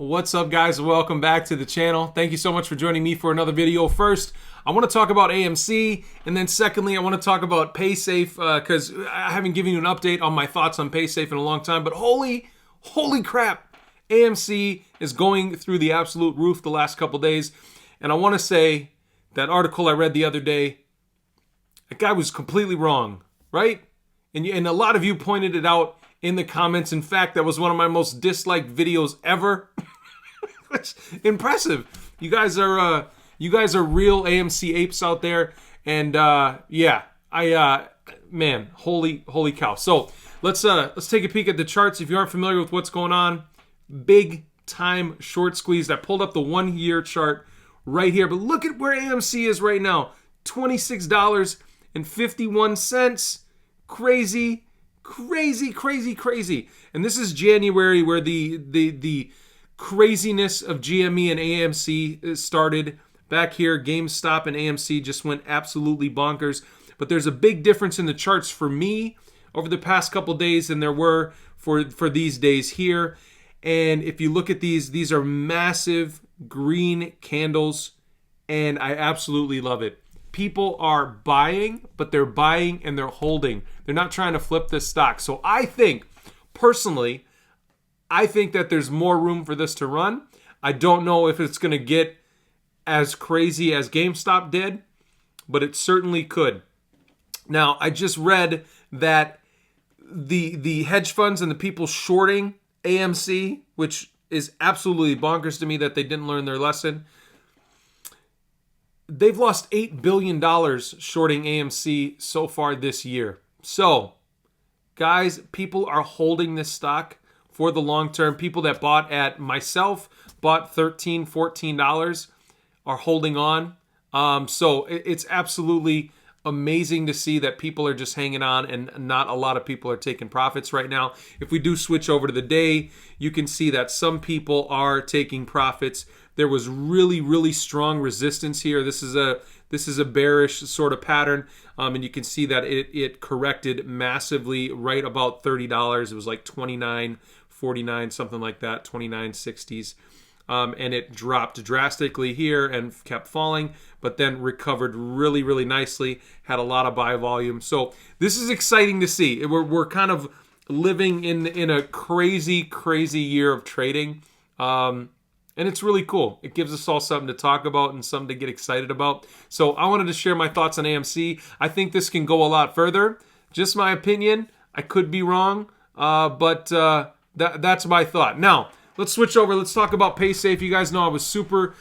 What's up, guys? Welcome back to the channel. Thank you so much for joining me for another video. First, I want to talk about AMC, and then secondly, I want to talk about Paysafe because I haven't given you an update on my thoughts on Paysafe in a long time, but holy crap, AMC is going through the absolute roof the last couple days, and I want to say that article I read the other day, that guy was completely wrong, right? And a lot of you pointed it out in the comments. In fact, that was one of my most disliked videos ever. It's impressive. You guys are real AMC apes out there, and man, holy cow. So let's take a peek at the charts. If you aren't familiar with what's going on, big time short squeeze. I pulled up the 1 year chart right here, but look at where AMC is right now. $26.51. Crazy. And this is January, where the craziness of GME and AMC started. Back here, GameStop and AMC just went absolutely bonkers. But there's a big difference in the charts for me over the past couple days than there were for these days here. And if you look at these are massive green candles, and I absolutely love it. People are buying, but they're buying and they're holding. They're not trying to flip this stock. So I think, personally, that there's more room for this to run. I don't know if it's going to get as crazy as GameStop did, but it certainly could. Now, I just read that the hedge funds and the people shorting AMC, which is absolutely bonkers to me that they didn't learn their lesson, they've lost $8 billion shorting AMC so far this year. So, guys, people are holding this stock for the long term. People that bought bought $13, $14 are holding on. So it's absolutely amazing to see that people are just hanging on and not a lot of people are taking profits right now. If we do switch over to the day, you can see that some people are taking profits. There was really strong resistance here. This is a bearish sort of pattern, and you can see that it corrected massively right about $30. It was like $29.49, something like that, $29.60s. And it dropped drastically here and kept falling, but then recovered really nicely, had a lot of buy volume. So this is exciting to see. We're kind of living in a crazy year of trading. And it's really cool. It gives us all something to talk about and something to get excited about. So I wanted to share my thoughts on AMC. I think this can go a lot further. Just my opinion. I could be wrong, but that's my thought. Now, let's switch over. Let's talk about Paysafe. You guys know I was super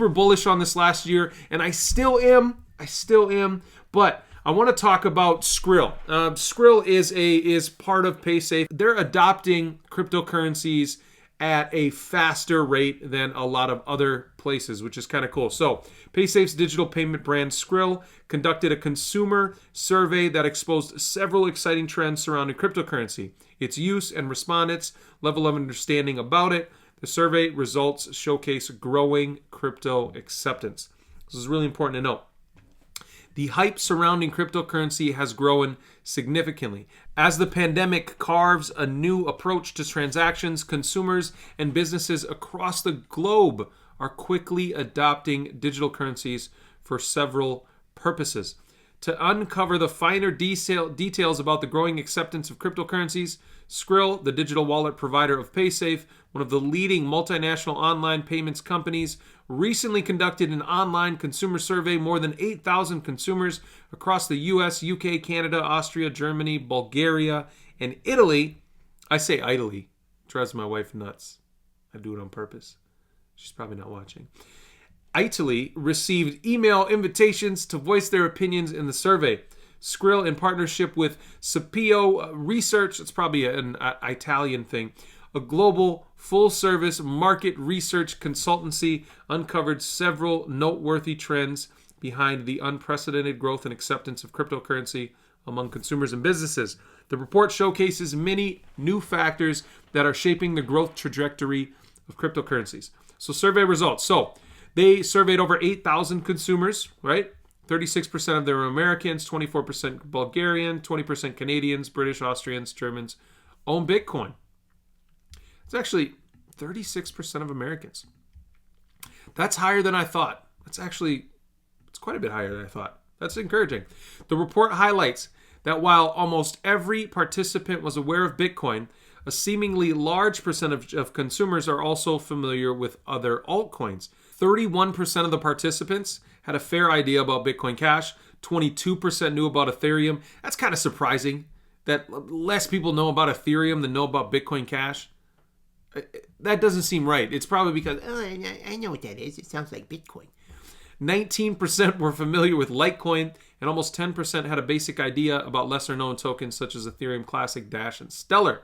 bullish on this last year, and I still am. But I want to talk about Skrill. Skrill is part of Paysafe. They're adopting cryptocurrencies at a faster rate than a lot of other places, which is kind of cool. So Paysafe's digital payment brand Skrill conducted a consumer survey that exposed several exciting trends surrounding cryptocurrency, its use, and respondents' level of understanding about it. The survey results showcase growing crypto acceptance. This is really important to note. The hype surrounding cryptocurrency has grown significantly. As the pandemic carves a new approach to transactions, consumers and businesses across the globe are quickly adopting digital currencies for several purposes. To uncover the finer details about the growing acceptance of cryptocurrencies, Skrill, the digital wallet provider of Paysafe, one of the leading multinational online payments companies, recently conducted an online consumer survey. More than 8,000 consumers across the US, UK, Canada, Austria, Germany, Bulgaria, and Italy. I say Italy. It drives my wife nuts. I do it on purpose. She's probably not watching. Italy received email invitations to voice their opinions in the survey. Skrill, in partnership with Sapio Research, it's probably an Italian thing, a global full-service market research consultancy, uncovered several noteworthy trends behind the unprecedented growth and acceptance of cryptocurrency among consumers and businesses. The report showcases many new factors that are shaping the growth trajectory of cryptocurrencies. So survey results. So they surveyed over 8,000 consumers, right? 36% of them are Americans, 24% Bulgarian, 20% Canadians, British, Austrians, Germans own Bitcoin. It's actually 36% of Americans. That's higher than I thought. It's quite a bit higher than I thought. That's encouraging. The report highlights that while almost every participant was aware of Bitcoin, a seemingly large percentage of consumers are also familiar with other altcoins. 31% of the participants had a fair idea about Bitcoin Cash. 22% knew about Ethereum. That's kind of surprising that less people know about Ethereum than know about Bitcoin Cash. That doesn't seem right. It's probably because, I know what that is. It sounds like Bitcoin. 19% were familiar with Litecoin, and almost 10% had a basic idea about lesser-known tokens such as Ethereum Classic, Dash, and Stellar.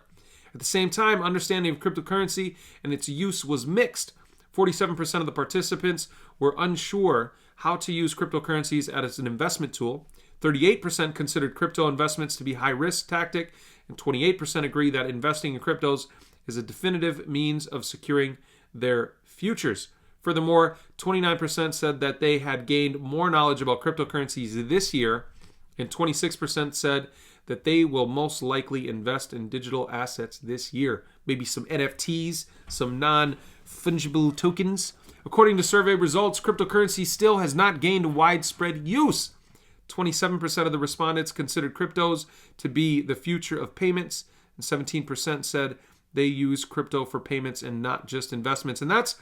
At the same time, understanding of cryptocurrency and its use was mixed. 47% of the participants were unsure how to use cryptocurrencies as an investment tool. 38% considered crypto investments to be high-risk tactic, and 28% agree that investing in cryptos is a definitive means of securing their futures. Furthermore, 29% said that they had gained more knowledge about cryptocurrencies this year, and 26% said that they will most likely invest in digital assets this year. Maybe some NFTs, some non-fungible tokens. According to survey results, cryptocurrency still has not gained widespread use. 27% of the respondents considered cryptos to be the future of payments, and 17% said they use crypto for payments and not just investments. And that's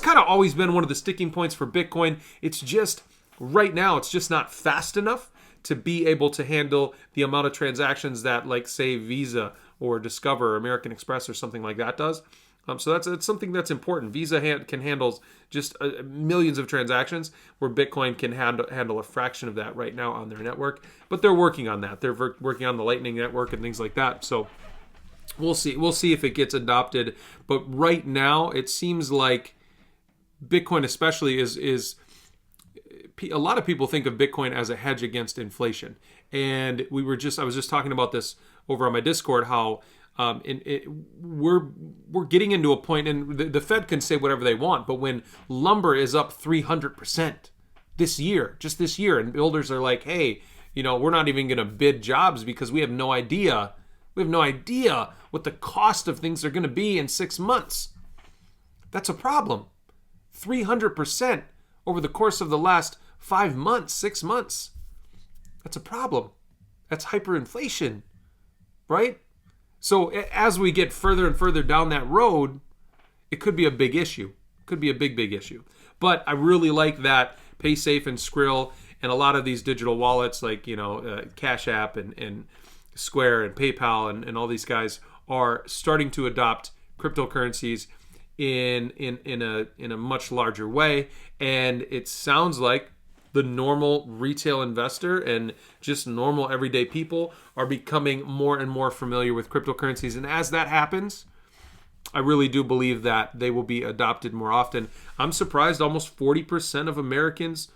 kind of always been one of the sticking points for Bitcoin. It's just, right now, it's just not fast enough to be able to handle the amount of transactions that, like, say, Visa or Discover or American Express or something like that does. So that's something that's important. Visa can handle just millions of transactions, where Bitcoin can handle a fraction of that right now on their network. But they're working on that. They're working on the Lightning Network and things like that. So we'll see if it gets adopted. But right now, it seems like Bitcoin especially is a lot of people think of Bitcoin as a hedge against inflation. And I was just talking about this over on my Discord, how we're getting into a point, and the Fed can say whatever they want, but when lumber is up 300% this year, and builders are like, hey, we're not even going to bid jobs because we have no idea. We have no idea what the cost of things are going to be in 6 months. That's a problem. 300% over the course of the last 5 months, 6 months. That's a problem. That's hyperinflation, right? So as we get further and further down that road, it could be a big issue. Could be a big, big issue. But I really like that Paysafe and Skrill and a lot of these digital wallets like, Cash App and Square and PayPal and all these guys are starting to adopt cryptocurrencies in a much larger way. And it sounds like the normal retail investor and just normal everyday people are becoming more and more familiar with cryptocurrencies. And as that happens, I really do believe that they will be adopted more often. I'm surprised almost 40% of Americans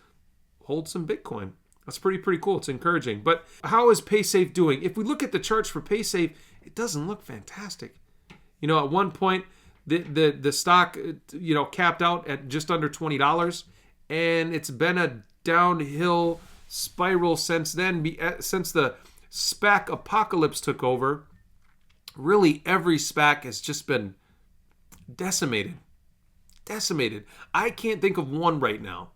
hold some Bitcoin. That's pretty cool. It's encouraging. But how is Paysafe doing? If we look at the charts for Paysafe, it doesn't look fantastic. At one point, the stock, capped out at just under $20, and it's been a downhill spiral since then. Since the SPAC apocalypse took over, really every SPAC has just been decimated. I can't think of one right now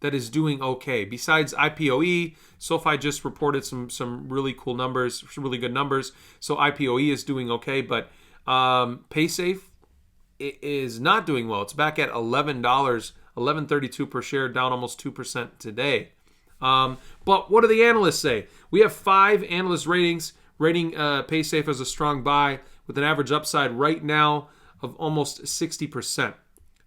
that is doing okay. Besides IPOE, SoFi just reported some really cool numbers, some really good numbers. So IPOE is doing okay, but Paysafe is not doing well. It's back at $11, $11.32 per share, down almost 2% today. But what do the analysts say? We have 5 analyst ratings rating Paysafe as a strong buy with an average upside right now of almost 60%.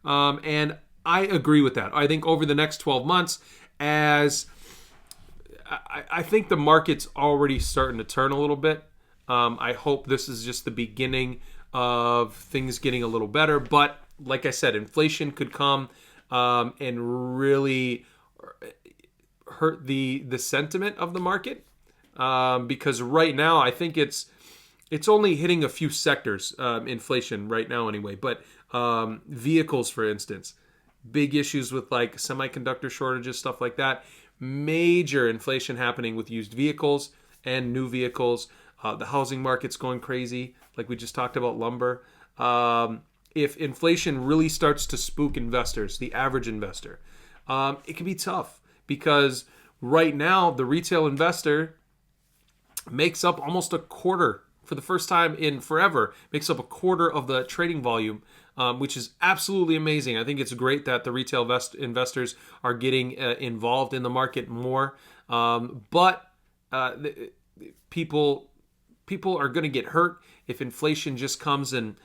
And I agree with that. I think over the next 12 months, as I think the market's already starting to turn a little bit. I hope this is just the beginning of things getting a little better. But like I said, inflation could come and really hurt the sentiment of the market. Because right now, I think it's only hitting a few sectors, inflation right now anyway. But vehicles, for instance, big issues with like semiconductor shortages, stuff like that. Major inflation happening with used vehicles and new vehicles. The housing market's going crazy, like we just talked about lumber. if inflation really starts to spook investors, the average investor, it can be tough because right now the retail investor makes up almost a quarter, for the first time in forever, makes up a quarter of the trading volume, which is absolutely amazing. I think it's great that the retail investors are getting involved in the market more, but people are going to get hurt if inflation just comes and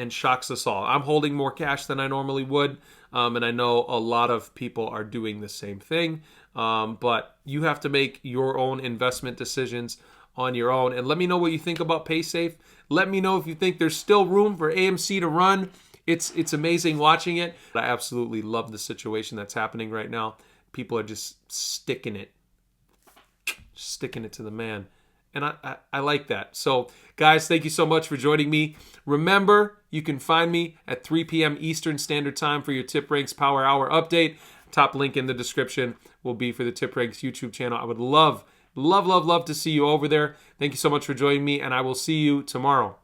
shocks us all. I'm holding more cash than I normally would, and I know a lot of people are doing the same thing, but you have to make your own investment decisions on your own. And let me know what you think about Paysafe. Let me know if you think there's still room for AMC to run. It's amazing watching it. I absolutely love the situation that's happening right now. People are just sticking it to the man. And I like that. So, guys, thank you so much for joining me. Remember, you can find me at 3 p.m. Eastern Standard Time for your Tip Ranks Power Hour update. Top link in the description will be for the Tip Ranks YouTube channel. I would love to see you over there. Thank you so much for joining me, and I will see you tomorrow.